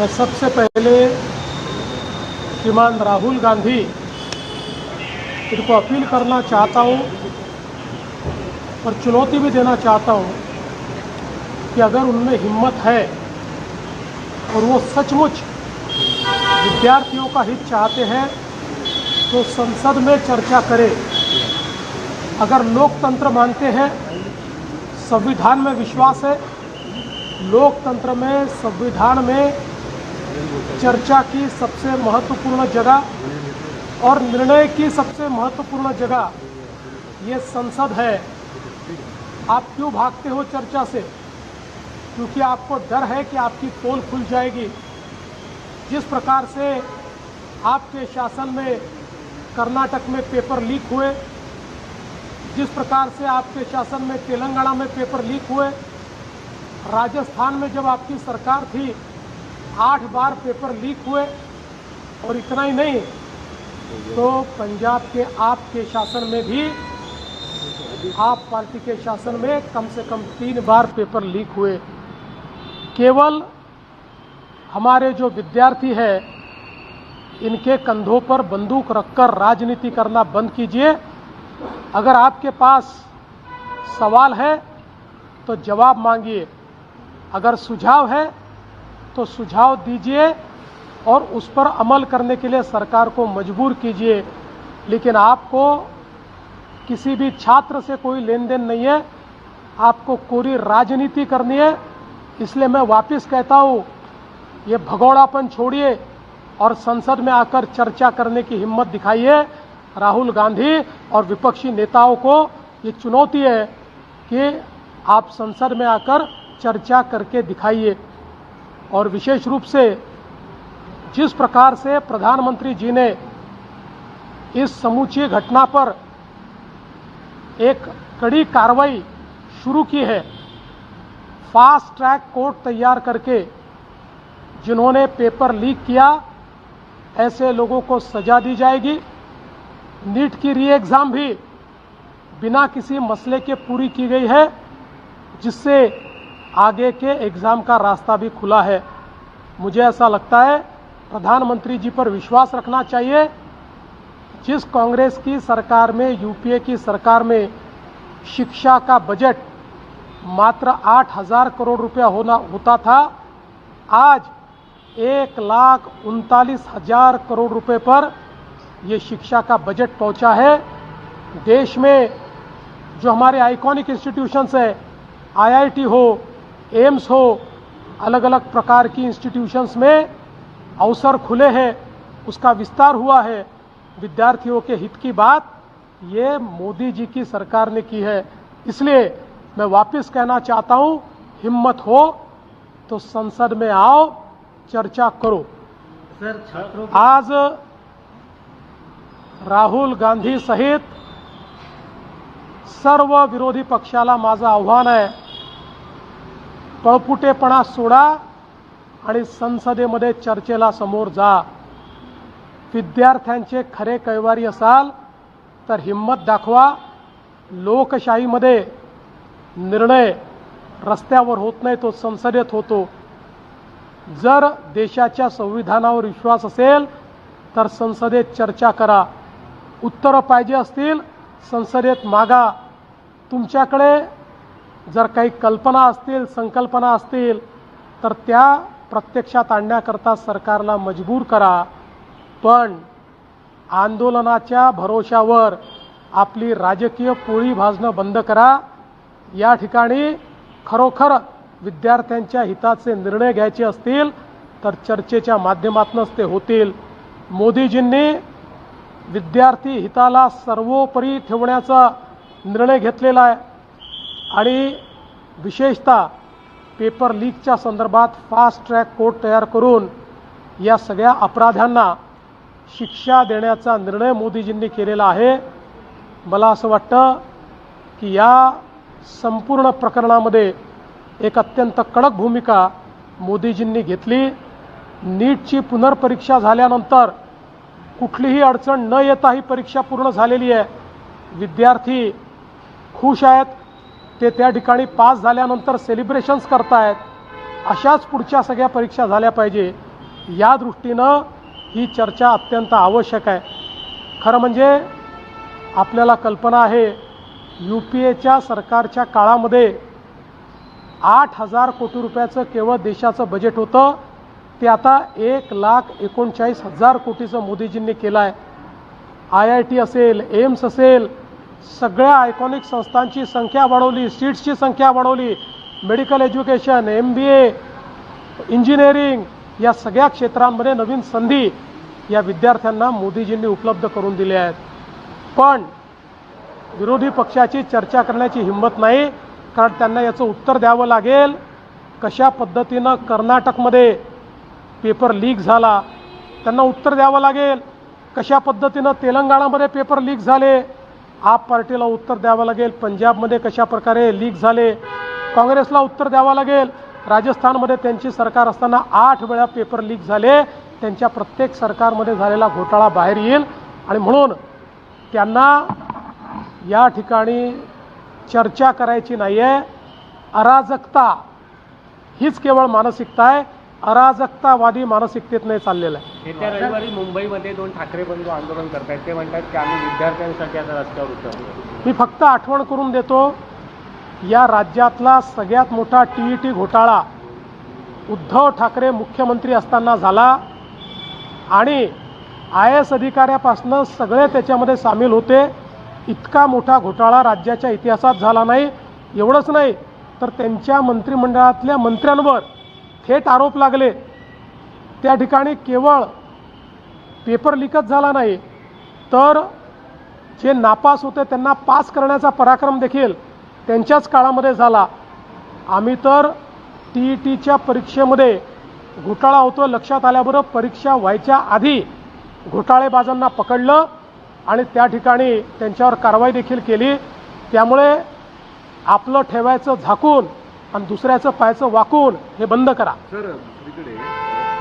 मैं सबसे पहले श्रीमान राहुल गांधी इनको अपील करना चाहता हूँ और चुनौती भी देना चाहता हूँ कि अगर उनमें हिम्मत है और वो सचमुच विद्यार्थियों का हित चाहते हैं तो संसद में चर्चा करें। अगर लोकतंत्र मानते हैं, संविधान में विश्वास है, लोकतंत्र में संविधान में चर्चा की सबसे महत्वपूर्ण जगह और निर्णय की सबसे महत्वपूर्ण जगह ये संसद है। आप क्यों भागते हो चर्चा से? क्योंकि आपको डर है कि आपकी पोल खुल जाएगी। जिस प्रकार से आपके शासन में कर्नाटक में पेपर लीक हुए, जिस प्रकार से आपके शासन में तेलंगाना में पेपर लीक हुए, राजस्थान में जब आपकी सरकार थी 8 बार पेपर लीक हुए, और इतना ही नहीं तो पंजाब के आपके शासन में भी, आप पार्टी के शासन में कम से कम 3 बार पेपर लीक हुए। केवल हमारे जो विद्यार्थी है इनके कंधों पर बंदूक रखकर राजनीति करना बंद कीजिए। अगर आपके पास सवाल है तो जवाब मांगिए, अगर सुझाव है तो सुझाव दीजिए और उस पर अमल करने के लिए सरकार को मजबूर कीजिए। लेकिन आपको किसी भी छात्र से कोई लेन देन नहीं है, आपको कोरी राजनीति करनी है। इसलिए मैं वापस कहता हूँ, ये भगोड़ापन छोड़िए और संसद में आकर चर्चा करने की हिम्मत दिखाइए। राहुल गांधी और विपक्षी नेताओं को ये चुनौती है कि आप संसद में आकर चर्चा करके दिखाइए। और विशेष रूप से जिस प्रकार से प्रधानमंत्री जी ने इस समूची घटना पर एक कड़ी कार्रवाई शुरू की है, फास्ट ट्रैक कोर्ट तैयार करके जिन्होंने पेपर लीक किया ऐसे लोगों को सजा दी जाएगी। नीट की री एग्ज़ाम भी बिना किसी मसले के पूरी की गई है, जिससे आगे के एग्ज़ाम का रास्ता भी खुला है। मुझे ऐसा लगता है प्रधानमंत्री जी पर विश्वास रखना चाहिए। जिस कांग्रेस की सरकार में, यूपीए की सरकार में शिक्षा का बजट मात्र 8,000 करोड़ रुपया होता था, आज 1,39,000 करोड़ रुपए पर ये शिक्षा का बजट पहुंचा है। देश में जो हमारे आइकॉनिक इंस्टीट्यूशंस है, आईआईटी हो, एम्स हो, अलग अलग प्रकार की इंस्टीट्यूशंस में अवसर खुले हैं, उसका विस्तार हुआ है। विद्यार्थियों के हित की बात ये मोदी जी की सरकार ने की है। इसलिए मैं वापस कहना चाहता हूं, हिम्मत हो तो संसद में आओ, चर्चा करो। सर, छात्रों आज राहुल गांधी सहित सर्व विरोधी पक्षाला माझं आव्हान आहे, पळपुटेपणा सोडा आणि संसदेमध्ये चर्चेला समोर जा। विद्यार्थ्यांचे खरे कैवारी असाल तर हिम्मत दाखवा। लोकशाहीमध्ये निर्णय रस्त्यावर होत नाही, तो संसदेत होतो। जर देशाच्या संविधानावर विश्वास असेल तर संसदेत चर्चा करा। उत्तरं पाहिजे असतील संसदेत मागा। तुमच्याकडे जर काही कल्पना असतील, संकल्पना असतील तर त्या प्रत्यक्षात आणण्याकरता सरकारला मजबूर करा। पण आंदोलनाच्या भरोशावर आपली राजकीय पोळी भाजणं बंद करा। या ठिकाणी खरोखर विद्यार्थ्यांच्या हिताचे निर्णय घ्यायचे असतील तर चर्चेच्या माध्यमातूनच ते होतील। मोदीजींनी विद्यार्थी हिताला सर्वोपरी ठेवण्याचा निर्णय घेतलेला आहे आणि विशेषतः पेपर लीकच्या संदर्भात फास्ट ट्रॅक कोर्ट तयार करून या सगळ्या अपराध्यांना शिक्षा देण्याचा निर्णय मोदीजींनी केलेला आहे। मला असं वाटतं की या संपूर्ण प्रकरणामध्ये एक अत्यंत कडक भूमिका मोदीजींनी घेतली। नीटची पुनर्परीक्षा झाल्यानंतर कुठलीही अडचण न येता ही परीक्षा पूर्ण झालेली आहे। विद्यार्थी खुश आहेत, ते त्या ठिकाणी पास झाल्यानंतर सेलिब्रेशन्स करतायत। अशाच पुढच्या सगळ्या परीक्षा झाल्या पाहिजे या दृष्टीनं ही चर्चा अत्यंत आवश्यक आहे. खरं म्हणजे आपल्याला कल्पना आहे UPAच्या सरकारच्या काळामध्ये 8,000 कोटी रुपयाचं केवळ देशाचं बजेट होतं, ते आता 1,39,000 कोटीचं मोदीजींनी केलं आहे. IIT असेल, एम्स असेल, सगळ्या आयकॉनिक संस्थांची संख्या वाढवली, सीट्सची संख्या वाढवली, मेडिकल एज्युकेशन, MBA, इंजिनिअरिंग या सगळ्या क्षेत्रांमध्ये नवीन संधी या विद्यार्थ्यांना मोदीजींनी उपलब्ध करून दिल्या आहेत. पण विरोधी पक्षाची चर्चा करण्याची हिंमत नाही, कारण त्यांना याचं उत्तर द्यावं लागेल. कशा पद्धतीनं कर्नाटकमध्ये पेपर लीक झाला, त्यांना उत्तर द्यावं लागेल. कशा पद्धतीनं तेलंगणामध्ये पेपर लीक झाले, आप पार्टीला उत्तर द्यावं लागेल. पंजाबमध्ये कशा प्रकारे लीक झाले, काँग्रेसला उत्तर द्यावं लागेल. राजस्थानमध्ये त्यांची सरकार असताना 8 वेळा पेपर लीक झाले. त्यांच्या प्रत्येक सरकारमध्ये झालेला घोटाळा बाहेर येईल आणि म्हणून त्यांना या ठिकाणी चर्चा करायची नाही आहे. अराजकता हीच केवळ मानसिकता आहे. अराजकतावादी मानसिकतेत नाही चाललेलं आहे. येत्या रविवारी मुंबईमध्ये 2 ठाकरे बंधू आंदोलन करतायत. ते म्हणतात की आम्ही विद्यार्थ्यांसाठी आता रस्त्यावर उतरलो. मी फक्त आठवण करून देतो, या राज्यातला सगळ्यात मोठा TET घोटाळा उद्धव ठाकरे मुख्यमंत्री असताना झाला आणि IAS अधिकाऱ्यापासून सगळे त्याच्यामध्ये सामील होते. इतका मोठा घोटाळा राज्याच्या इतिहासात झाला नाही. एवढंच नाही तर त्यांच्या मंत्रिमंडळातल्या मंत्र्यांवर थेट आरोप लागले. त्या ठिकाणी केवळ पेपर लीकच झाला नाही तर जे नापास होते त्यांना पास करण्याचा पराक्रम देखील त्यांच्याच काळामध्ये झाला. आम्ही तर TETच्या परीक्षेमध्ये घोटाळा होतो लक्षात आल्याबरोबर परीक्षा व्हायच्या आधी घोटाळेबाजांना पकडलं आणि त्या ठिकाणी त्यांच्यावर कारवाई देखील केली. त्यामुळे आपलं ठेवायचं झाकून आणि दुसऱ्याचं पायाचं वाकून हे बंद करा. सर, दुसरीकडे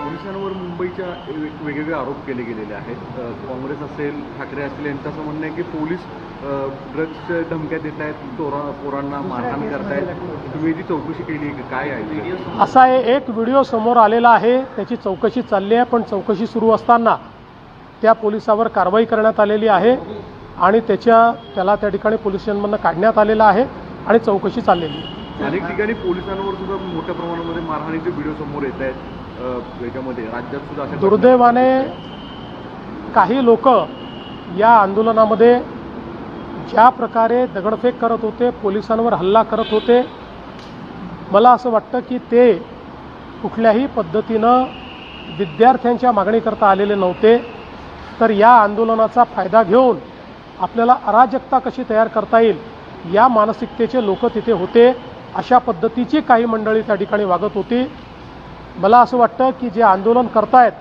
पोलिसांवर मुंबईच्या वेगवेगळे आरोप केले गेलेले आहेत. काँग्रेस असेल, ठाकरे असतील, यांचं असं म्हणणं आहे की पोलीस ड्रग्सच्या धमक्या देत आहेत, पोरांना मारहाण करतायत. तुम्ही याची चौकशी केली आहे, काय आहे? असा एक व्हिडिओ समोर आलेला आहे, त्याची चौकशी चालली आहे. पण चौकशी सुरू असताना त्या पोलिसावर कारवाई करण्यात आलेली आहे आणि त्याला त्या ठिकाणी पोलीस स्टेशनमधून काढण्यात आलेलं आहे आणि चौकशी चाललेली आहे. अनेक ठिकाणी पोलिसांवर सुद्धा मोठ्या प्रमाणामध्ये मारहाणीचे व्हिडिओ समोर येत आहेत. याच्यामध्ये राज्यात सुद्धा अशा दुर्दैवाने काही लोक या आंदोलनामध्ये ज्या प्रकारे दगडफेक करत होते, पोलिसांवर हल्ला करत होते, मला असं वाटतं की ते कुठल्याही पद्धतीनं विद्यार्थ्यांच्या मागणीकरता आलेले नव्हते. तर या आंदोलनाचा फायदा घेऊन आपल्याला अराजकता कशी तयार करता येईल या मानसिकतेचे लोक तिथे होते. अशा पद्धतीची काही मंडळी त्या ठिकाणी वागत होती. मला असं वाटतं की जे आंदोलन करतायत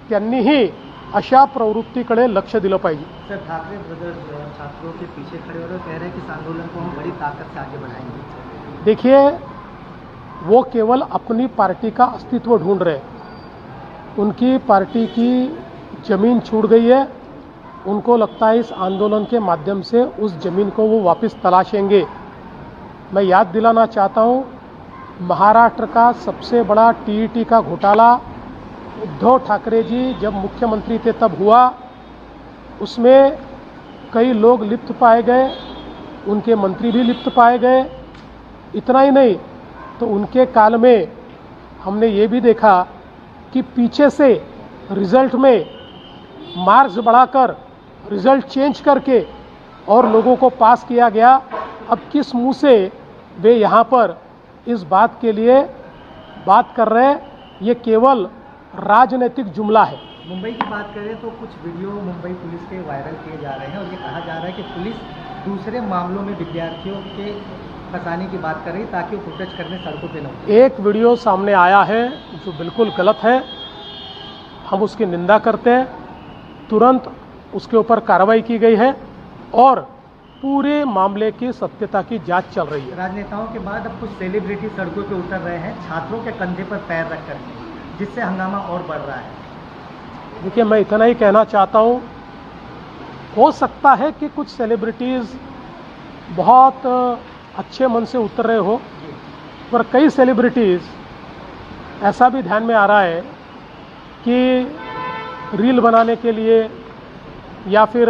त्यांनीही अशा प्रवृत्तीकडे लक्ष दिलं पाहिजे. सर, ठाकरे ब्रदर्स छात्रों के पीछे खड़े हो रहे कह रहे हैं कि इस आंदोलन को हम बड़ी ताकत से आगे बढ़ाएंगे. देखिए, वो केवल अपनी पार्टी का अस्तित्व ढूंढ रहे. उनकी पार्टी की ज़मीन छूट गई है. उनको लगता है इस आंदोलन के माध्यम से उस ज़मीन को वो वापस तलाशेंगे. मैं याद दिलाना चाहता हूँ, महाराष्ट्र का सबसे बड़ा TET का घोटाला उद्धव ठाकरे जी जब मुख्यमंत्री थे तब हुआ. उसमें कई लोग लिप्त पाए गए, उनके मंत्री भी लिप्त पाए गए. इतना ही नहीं तो उनके काल में हमने ये भी देखा कि पीछे से रिज़ल्ट में मार्क्स बढ़ाकर रिज़ल्ट चेंज करके और लोगों को पास किया गया. अब किस मुंह से वे यहाँ पर इस बात के लिए बात कर रहे हैं? ये केवल राजनीतिक जुमला है. मुंबई की बात करें तो कुछ वीडियो मुंबई पुलिस के वायरल किए जा रहे हैं और ये कहा जा रहा है कि पुलिस दूसरे मामलों में विद्यार्थियों के फंसाने की बात कर रही ताकि वो प्रोटेस्ट करने सड़कों पे न उतरें. एक वीडियो सामने आया है जो बिल्कुल गलत है. हम उसकी निंदा करते हैं. तुरंत उसके ऊपर कार्रवाई की गई है और पूरे मामले की सत्यता की जांच चल रही है. राजनेताओं के बाद अब कुछ सेलिब्रिटी सड़कों पे उतर रहे हैं छात्रों के कंधे पर पैर रखकर, जिससे हंगामा और बढ़ रहा है. देखिए, मैं इतना ही कहना चाहता हूँ, हो सकता है कि कुछ सेलिब्रिटीज़ बहुत अच्छे मन से उतर रहे हो, पर कई सेलिब्रिटीज़ ऐसा भी ध्यान में आ रहा है कि रील बनाने के लिए या फिर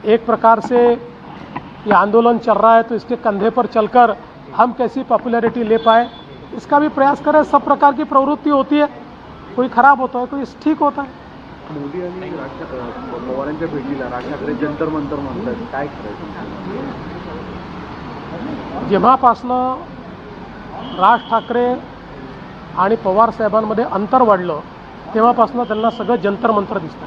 एक प्रकार से ये आंदोलन चल रहा है तो इसके कंधे पर चलकर हम कैसी पॉपुलैरिटी ले पाए, इसका भी प्रयास करें। सब प्रकार की प्रवृत्ति होती है, कोई खराब होता है, कोई ठीक होता है। मोदी आणि पवारांच्या भेटीला राज ठाकरे जंतर मंतर म्हणतात, काय करायचं? जेव्हापासनं राज ठाकरे आणि पवार साहेबांमध्ये अंतर वाढलं तेव्हापासनं त्यांना सगळं जंतर मंतर दिसतं.